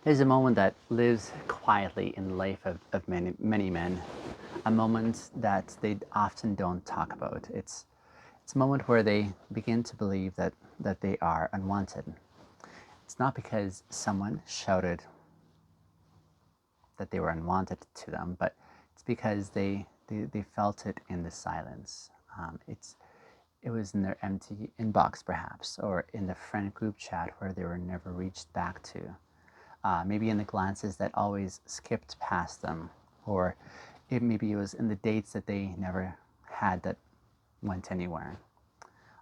There's a moment that lives quietly in the life of many men, a moment that they often don't talk about. It's a moment where they begin to believe that they are unwanted. It's not because someone shouted that they were unwanted to them, but it's because they felt it in the silence. It was in their empty inbox, perhaps, or in the friend group chat where they were never reached back to. Maybe in the glances that always skipped past them, or maybe it was in the dates that they never had that went anywhere.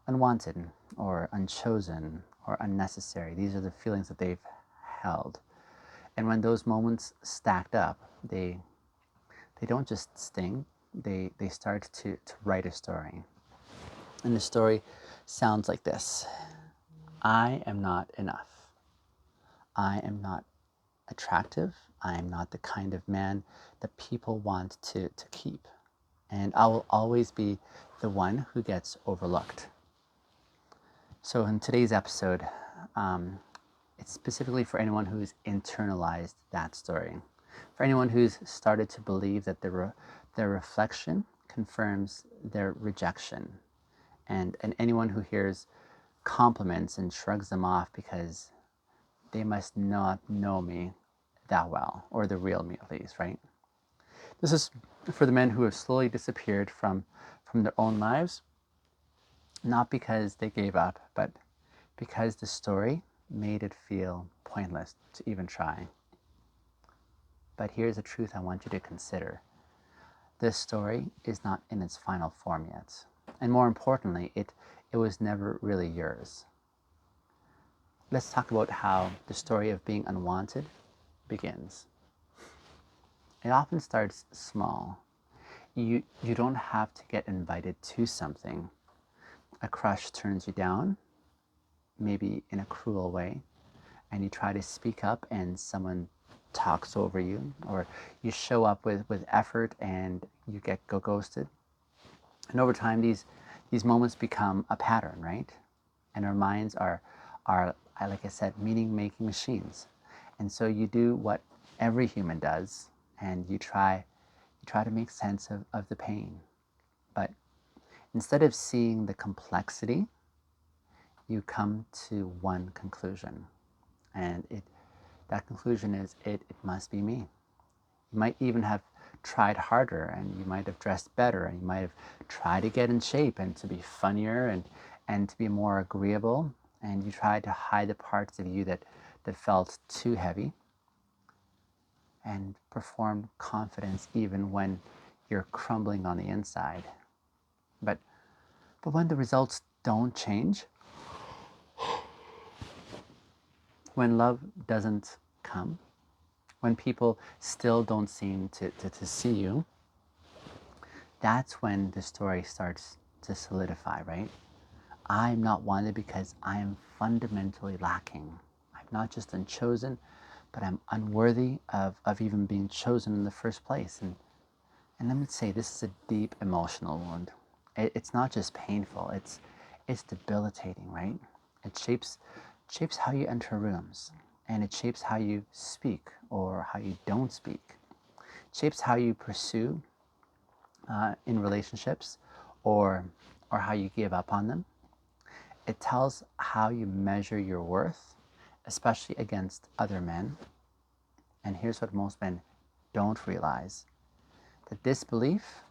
Unwanted, or unchosen, or unnecessary. These are the feelings that they've held. And when those moments stacked up, they don't just sting, they start to write a story. And the story sounds like this: I am not enough. I am not attractive. I am not the kind of man that people want to keep. And I will always be the one who gets overlooked. So, in today's episode, it's specifically for anyone who's internalized that story, for anyone who's started to believe that their reflection confirms their rejection, and anyone who hears compliments and shrugs them off because they must not know me that well, or the real me at least, right? This is for the men who have slowly disappeared from their own lives, not because they gave up, but because the story made it feel pointless to even try. But here's the truth I want you to consider. This story is not in its final form yet. And more importantly, it was never really yours. Let's talk about how the story of being unwanted begins. It often starts small. You don't have to get invited to something. A crush turns you down, maybe in a cruel way, and you try to speak up and someone talks over you, or you show up with effort and you get ghosted. And over time, these moments become a pattern, right? And our minds are like I said, meaning making machines. And so you do what every human does, and you try to make sense of the pain. But instead of seeing the complexity, you come to one conclusion. And that conclusion is it must be me. You might even have tried harder, and you might have dressed better, and you might have tried to get in shape and to be funnier and to be more agreeable, and you tried to hide the parts of you that felt too heavy, and perform confidence even when you're crumbling on the inside. But when the results don't change, when love doesn't come, when people still don't seem to see you, that's when the story starts to solidify, right? I'm not wanted because I am fundamentally lacking. I'm not just unchosen, but I'm unworthy of even being chosen in the first place. And let me say, this is a deep emotional wound. It's not just painful, it's debilitating, right? It shapes how you enter rooms, and it shapes how you speak or how you don't speak. It shapes how you pursue in relationships, or how you give up on them. It tells how you measure your worth, especially against other men. And here's what most men don't realize: that this belief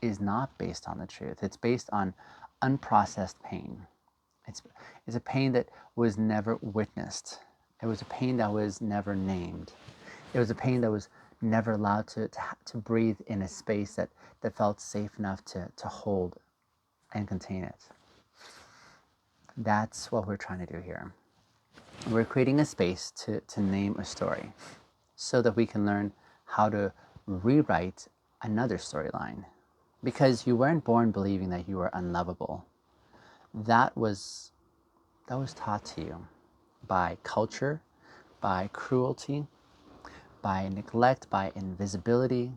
is not based on the truth. It's based on unprocessed pain. It's, it's a pain that was never witnessed. It was a pain that was never named. It was a pain that was never allowed to breathe in a space that felt safe enough to hold and contain it. That's what we're trying to do here. We're creating a space to name a story so that we can learn how to rewrite another storyline. Because you weren't born believing that you were unlovable. That was taught to you by culture, by cruelty, by neglect, by invisibility.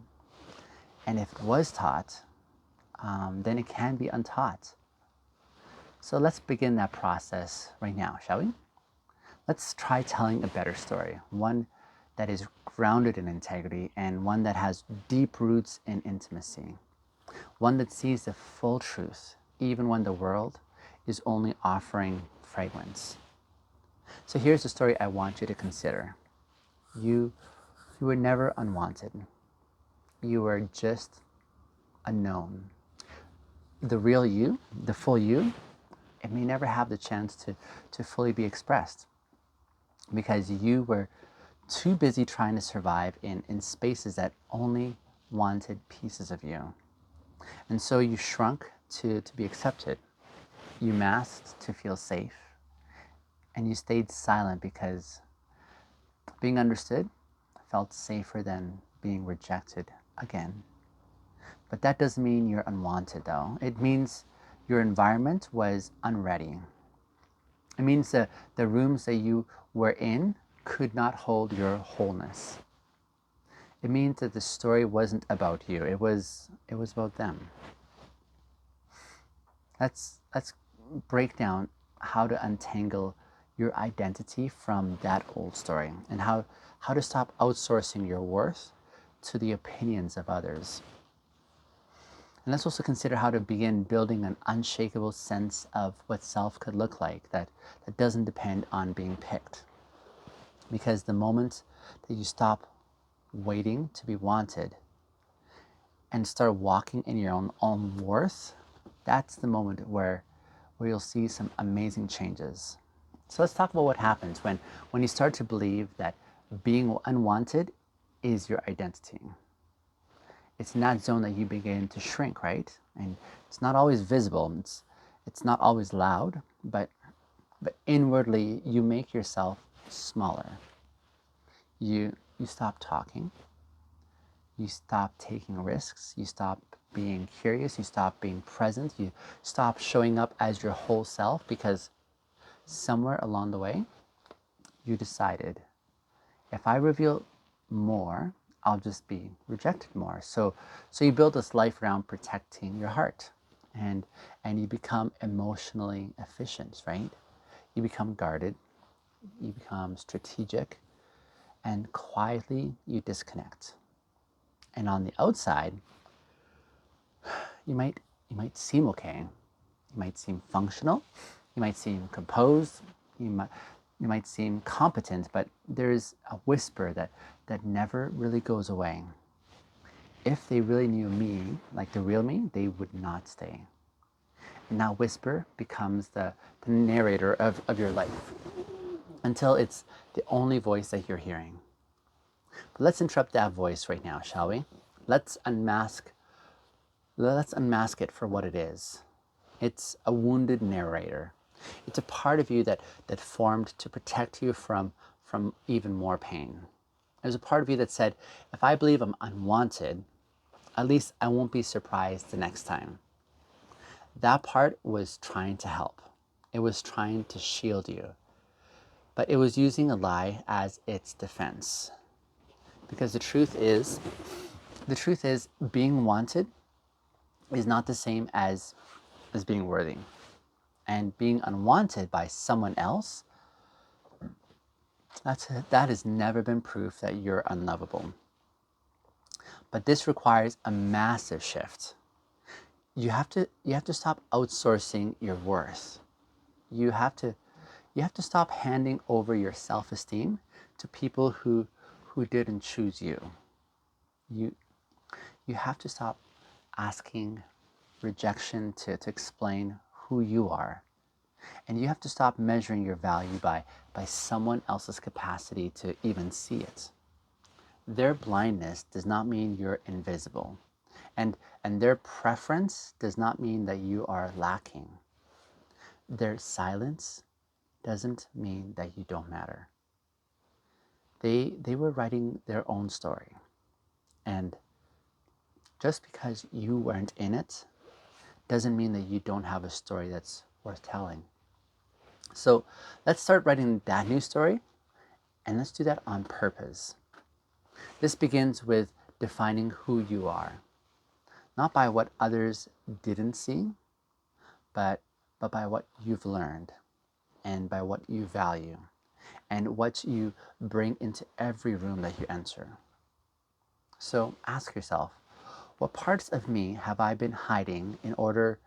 And if it was taught, then it can be untaught. So let's begin that process right now, shall we? Let's try telling a better story, one that is grounded in integrity, and one that has deep roots in intimacy. One that sees the full truth, even when the world is only offering fragments. So here's the story I want you to consider. You, you were never unwanted. You were just unknown. The real you, the full you, it may never have the chance to fully be expressed because you were too busy trying to survive in spaces that only wanted pieces of you. And so you shrunk to be accepted. You masked to feel safe. And you stayed silent because being understood felt safer than being rejected again. But that doesn't mean you're unwanted, though. It means your environment was unready. It means that the rooms that you were in could not hold your wholeness. It means that the story wasn't about you. It was about them. Let's break down how to untangle your identity from that old story and how to stop outsourcing your worth to the opinions of others. And let's also consider how to begin building an unshakable sense of what self could look like that doesn't depend on being picked. Because the moment that you stop waiting to be wanted and start walking in your own worth, that's the moment where you'll see some amazing changes. So let's talk about what happens when you start to believe that being unwanted is your identity. It's in that zone that you begin to shrink, right? And it's not always visible. It's not always loud, but inwardly you make yourself smaller. You stop talking. You stop taking risks. You stop being curious. You stop being present. You stop showing up as your whole self because somewhere along the way you decided, if I reveal more, I'll just be rejected more. So you build this life around protecting your heart, and you become emotionally efficient, right? You become guarded, you become strategic, and quietly you disconnect. And on the outside, you might seem okay. You might seem functional. You might seem composed. You might seem competent, but there's a whisper that never really goes away. If they really knew me, like the real me, they would not stay. And that whisper becomes the narrator of your life until it's the only voice that you're hearing. But let's interrupt that voice right now, shall we? Let's unmask it for what it is. It's a wounded narrator. It's a part of you that formed to protect you from even more pain. There's a part of you that said, if I believe I'm unwanted, at least I won't be surprised the next time. That part was trying to help. It was trying to shield you. But it was using a lie as its defense. Because the truth is being wanted is not the same as being worthy. And being unwanted by someone else, that has never been proof that you're unlovable. But this requires a massive shift. You have to stop outsourcing your worth. You have to stop handing over your self-esteem to people who didn't choose you. You have to stop asking rejection to explain who you are. And you have to stop measuring your value by someone else's capacity to even see it. Their blindness does not mean you're invisible. And their preference does not mean that you are lacking. Their silence doesn't mean that you don't matter. They were writing their own story. And just because you weren't in it doesn't mean that you don't have a story that's worth telling. So let's start writing that new story, and let's do that on purpose. This begins with defining who you are, not by what others didn't see, but by what you've learned and by what you value. and what you bring into every room that you enter. So ask yourself, what parts of me have I been hiding in order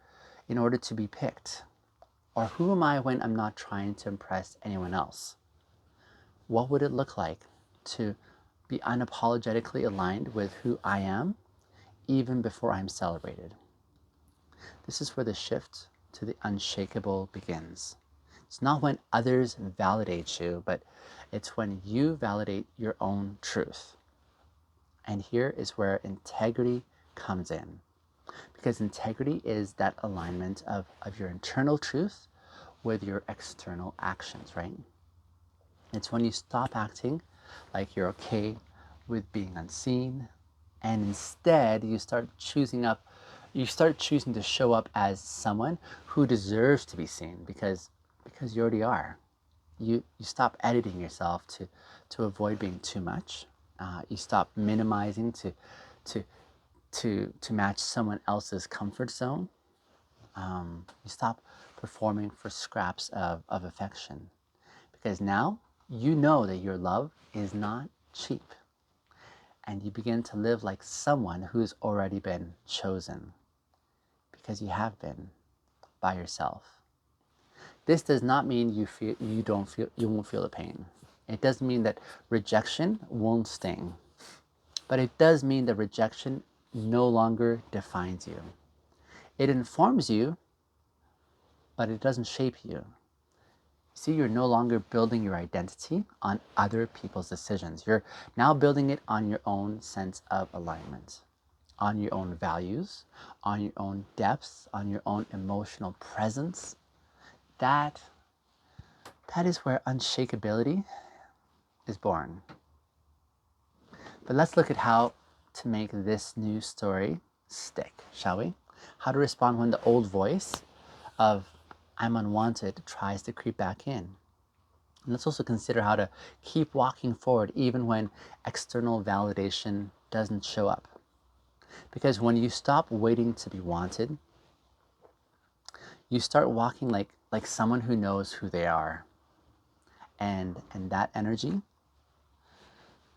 to be picked? Or who am I when I'm not trying to impress anyone else? What would it look like to be unapologetically aligned with who I am, even before I'm celebrated? This is where the shift to the unshakable begins. It's not when others validate you, but it's when you validate your own truth. And here is where integrity comes in. Because integrity is that alignment of your internal truth with your external actions, right? It's when you stop acting like you're okay with being unseen, and instead you start choosing to show up as someone who deserves to be seen because you already are. You stop editing yourself to avoid being too much. You stop minimizing to to match someone else's comfort zone. You stop performing for scraps of affection, because now you know that your love is not cheap, and you begin to live like someone who's already been chosen, because you have been by yourself. This does not mean you won't feel the pain. It doesn't mean that rejection won't sting, but it does mean that rejection no longer defines you. It informs you, but it doesn't shape you. See, you're no longer building your identity on other people's decisions. You're now building it on your own sense of alignment, on your own values, on your own depths, on your own emotional presence. That is where unshakability is born. But let's look at how to make this new story stick, shall we? How to respond when the old voice of I'm unwanted tries to creep back in. And let's also consider how to keep walking forward even when external validation doesn't show up. Because when you stop waiting to be wanted, you start walking like someone who knows who they are. And that energy,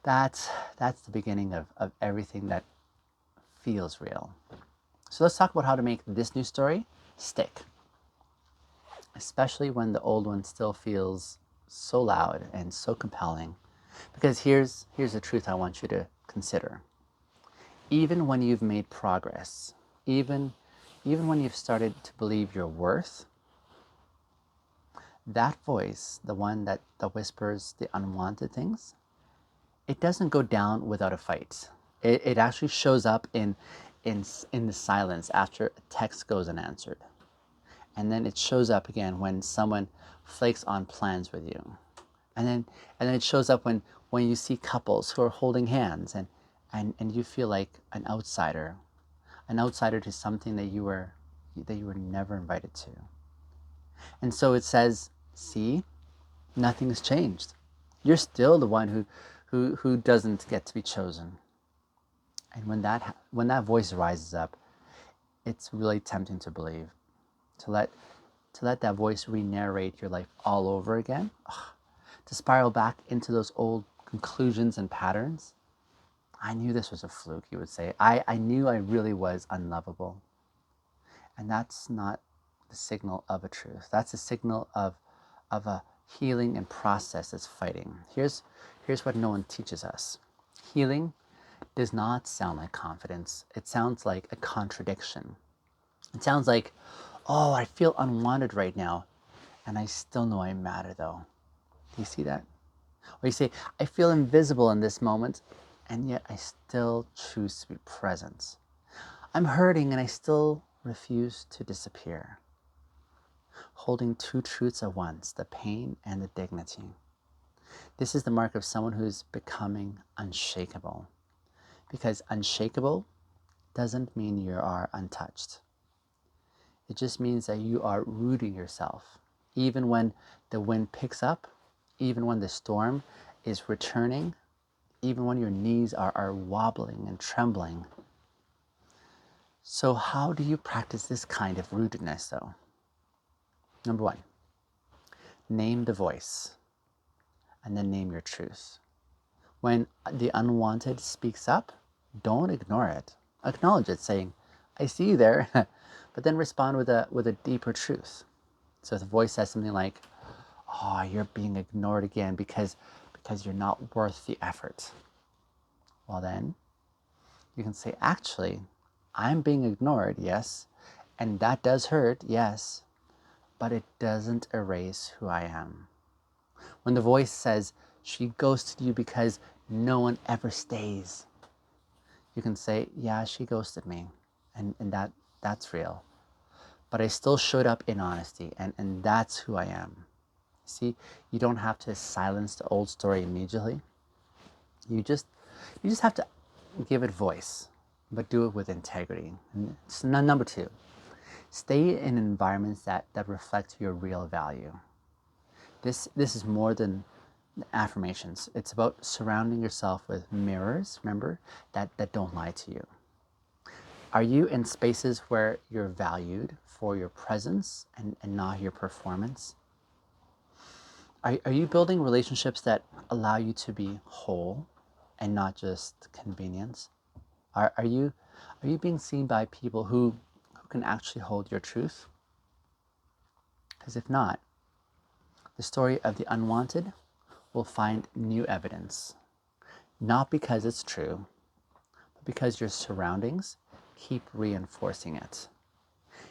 that's the beginning of everything that feels real. So let's talk about how to make this new story stick, especially when the old one still feels so loud and so compelling. Because here's the truth I want you to consider. Even when you've made progress, even when you've started to believe your worth, that voice, the one that whispers the unwanted things, it doesn't go down without a fight. It actually shows up in the silence after a text goes unanswered. And then it shows up again when someone flakes on plans with you. And then it shows up when you see couples who are holding hands and you feel like an outsider to something that you were never invited to. And so it says, see, nothing's changed. You're still the one who doesn't get to be chosen. And when that voice rises up, it's really tempting to believe, to let that voice re-narrate your life all over again, to spiral back into those old conclusions and patterns. I knew this was a fluke, you would say. I knew I really was unlovable. And that's not the signal of a truth. That's a signal of a healing and process that's fighting. Here's what no one teaches us. Healing does not sound like confidence. It sounds like a contradiction. It sounds like, oh, I feel unwanted right now, and I still know I matter though. Do you see that? Or you say, I feel invisible in this moment, and yet I still choose to be present. I'm hurting and I still refuse to disappear. Holding two truths at once, the pain and the dignity. This is the mark of someone who's becoming unshakable. Because unshakable doesn't mean you are untouched. It just means that you are rooting yourself. Even when the wind picks up, even when the storm is returning, even when your knees are wobbling and trembling. So how do you practice this kind of rootedness though? Number one, name the voice. and then name your truth. When the unwanted speaks up, don't ignore it. Acknowledge it, saying, I see you there, but then respond with a deeper truth. So if the voice says something like, oh, you're being ignored again because you're not worth the effort. Well then, you can say, actually, I'm being ignored, yes, and that does hurt, yes, but it doesn't erase who I am. When the voice says, she ghosted you because no one ever stays, you can say, yeah, she ghosted me, and that's real. But I still showed up in honesty, and that's who I am. See, you don't have to silence the old story immediately. You just have to give it voice, but do it with integrity. And so number two, stay in environments that reflect your real value. This is more than affirmations. It's about surrounding yourself with mirrors, remember, that don't lie to you. Are you in spaces where you're valued for your presence and not your performance? Are you building relationships that allow you to be whole and not just convenience? Are you being seen by people who can actually hold your truth? Because if not, the story of the unwanted will find new evidence, not because it's true, but because your surroundings keep reinforcing it.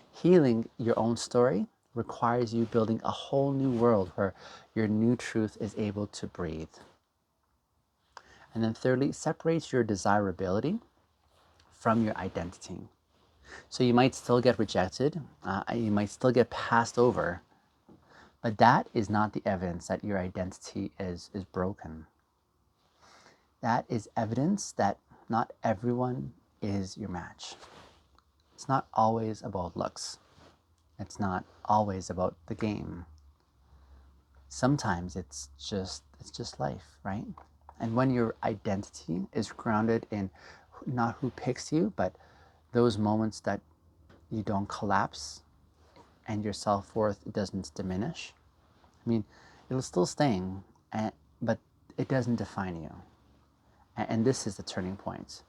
Healing your own story requires you building a whole new world where your new truth is able to breathe. And then thirdly, separate your desirability from your identity. So you might still get rejected, you might still get passed over, but that is not the evidence that your identity is broken. That is evidence that not everyone is your match. It's not always about looks. It's not always about the game. Sometimes it's just life, right? And when your identity is grounded in not who picks you, but those moments that you don't collapse and your self-worth doesn't diminish. I mean, it'll still sting, but it doesn't define you. And this is the turning point.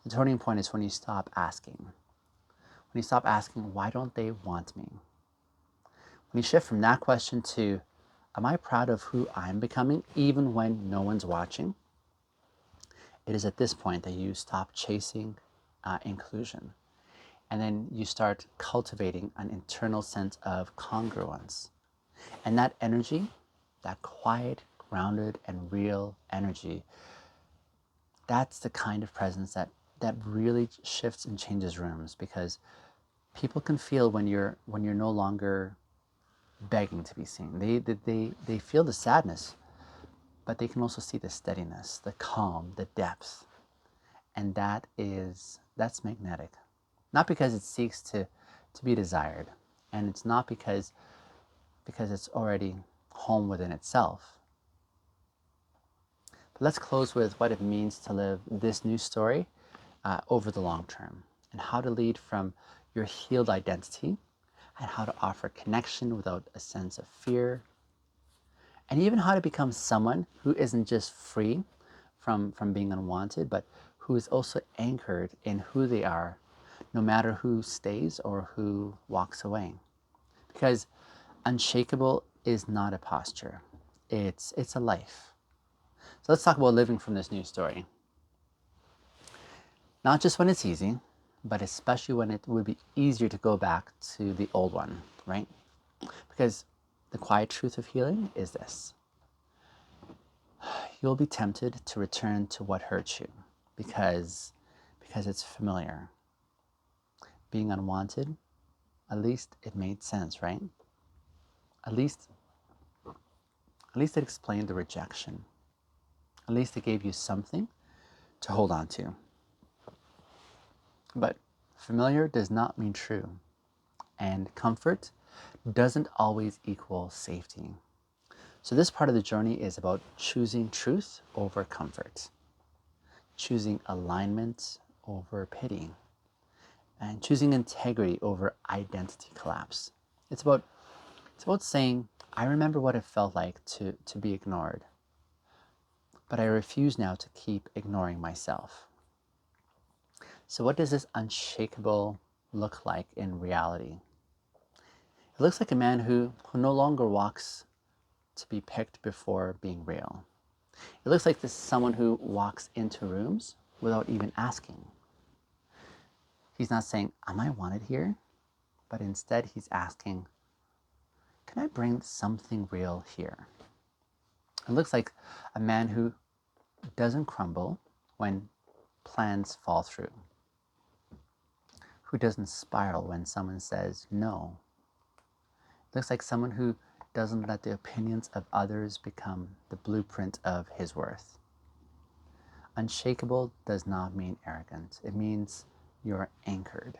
The turning point is when you stop asking. When you stop asking, why don't they want me? When you shift from that question to, am I proud of who I'm becoming even when no one's watching? It is at this point that you stop chasing inclusion. And then you start cultivating an internal sense of congruence. And that energy, that quiet, grounded, and real energy, that's the kind of presence that really shifts and changes rooms, because people can feel when you're no longer begging to be seen. They feel the sadness, but they can also see the steadiness, the calm, the depth. And that's magnetic. Not because it seeks to be desired, and it's not because it's already home within itself. But let's close with what it means to live this new story over the long term, and how to lead from your healed identity, and how to offer connection without a sense of fear, and even how to become someone who isn't just free from being unwanted, but who is also anchored in who they are, no matter who stays or who walks away. Because unshakable is not a posture, it's a life. So let's talk about living from this new story. Not just when it's easy, but especially when it would be easier to go back to the old one, right? Because the quiet truth of healing is this: you'll be tempted to return to what hurts you because it's familiar. Being unwanted, at least it made sense, right? At least it explained the rejection. At least it gave you something to hold on to. But familiar does not mean true, and comfort doesn't always equal safety. So this part of the journey is about choosing truth over comfort, choosing alignment over pity, and choosing integrity over identity collapse. It's about saying, I remember what it felt like to be ignored. but I refuse now to keep ignoring myself. So what does this unshakable look like in reality? It looks like a man who no longer walks to be picked before being real. It looks like this someone who walks into rooms without even asking. He's not saying, am I wanted here? But instead he's asking, can I bring something real here? It looks like a man who doesn't crumble when plans fall through, who doesn't spiral when someone says no. It looks like someone who doesn't let the opinions of others become the blueprint of his worth. Unshakable does not mean arrogant. It means you're anchored.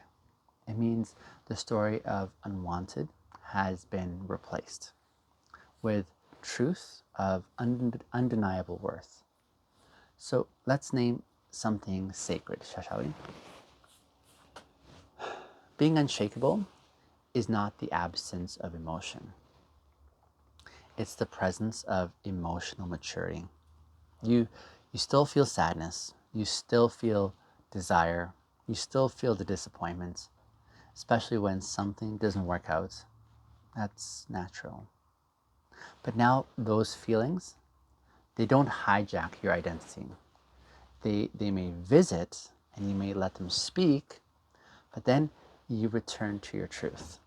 It means the story of Unwanted has been replaced with truth of undeniable worth. So let's name something sacred, shall we? Being unshakable is not the absence of emotion. It's the presence of emotional maturity. You still feel sadness. You still feel desire. You still feel the disappointment, especially when something doesn't work out. That's natural. But now those feelings, they don't hijack your identity. They may visit and you may let them speak, but then you return to your truth.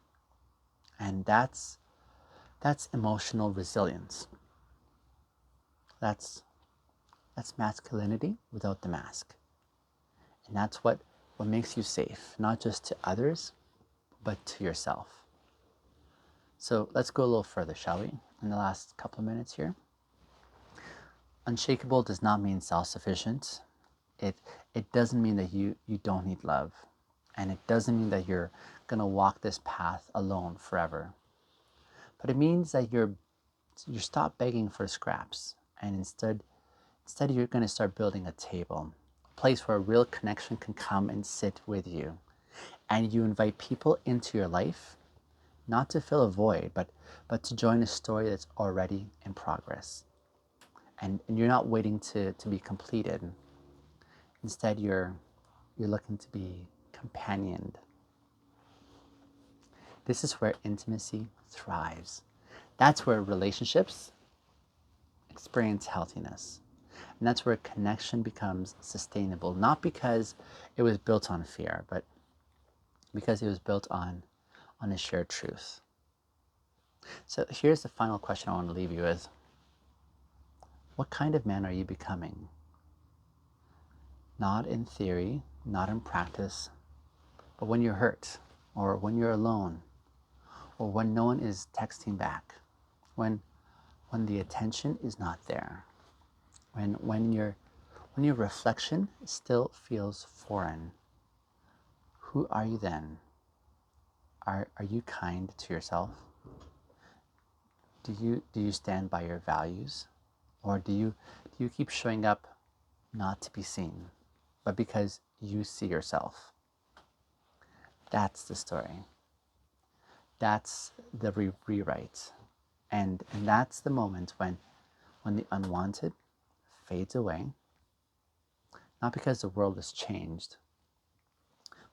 And that's emotional resilience. That's masculinity without the mask. And that's what makes you safe, not just to others, but to yourself. So let's go a little further, shall we, in the last couple of minutes here. Unshakable does not mean self-sufficient. It doesn't mean that you don't need love. And it doesn't mean that you're going to walk this path alone forever. But it means that you stop begging for scraps, and instead you're going to start building a table, a place where a real connection can come and sit with you. And you invite people into your life, not to fill a void, but to join a story that's already in progress. And you're not waiting to be completed. Instead, you're looking to be companioned. This is where intimacy thrives. That's where relationships experience healthiness. And that's where connection becomes sustainable, not because it was built on fear, but because it was built on a shared truth. So here's the final question I want to leave you with. What kind of man are you becoming? Not in theory, not in practice, but when you're hurt, or when you're alone, or when no one is texting back, when the attention is not there, when your reflection still feels foreign. Who are you then? Are you kind to yourself? Do you stand by your values? Or do you keep showing up not to be seen, but because you see yourself? That's the story. That's the rewrite. And that's the moment when the unwanted fades away, not because the world has changed,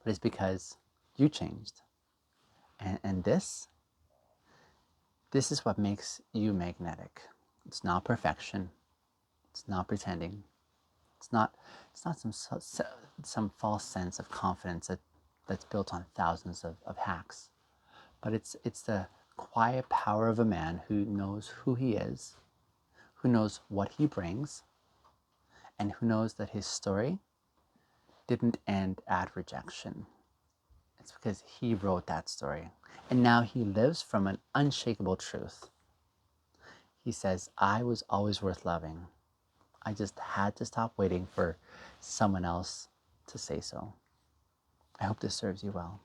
but it's because you changed. And this is what makes you magnetic. It's not perfection. It's not pretending. It's not some false sense of confidence that's built on thousands of hacks. But it's the quiet power of a man who knows who he is, who knows what he brings, and who knows that his story didn't end at rejection. It's because he wrote that story. And now he lives from an unshakable truth. He says, I was always worth loving. I just had to stop waiting for someone else to say so. I hope this serves you well.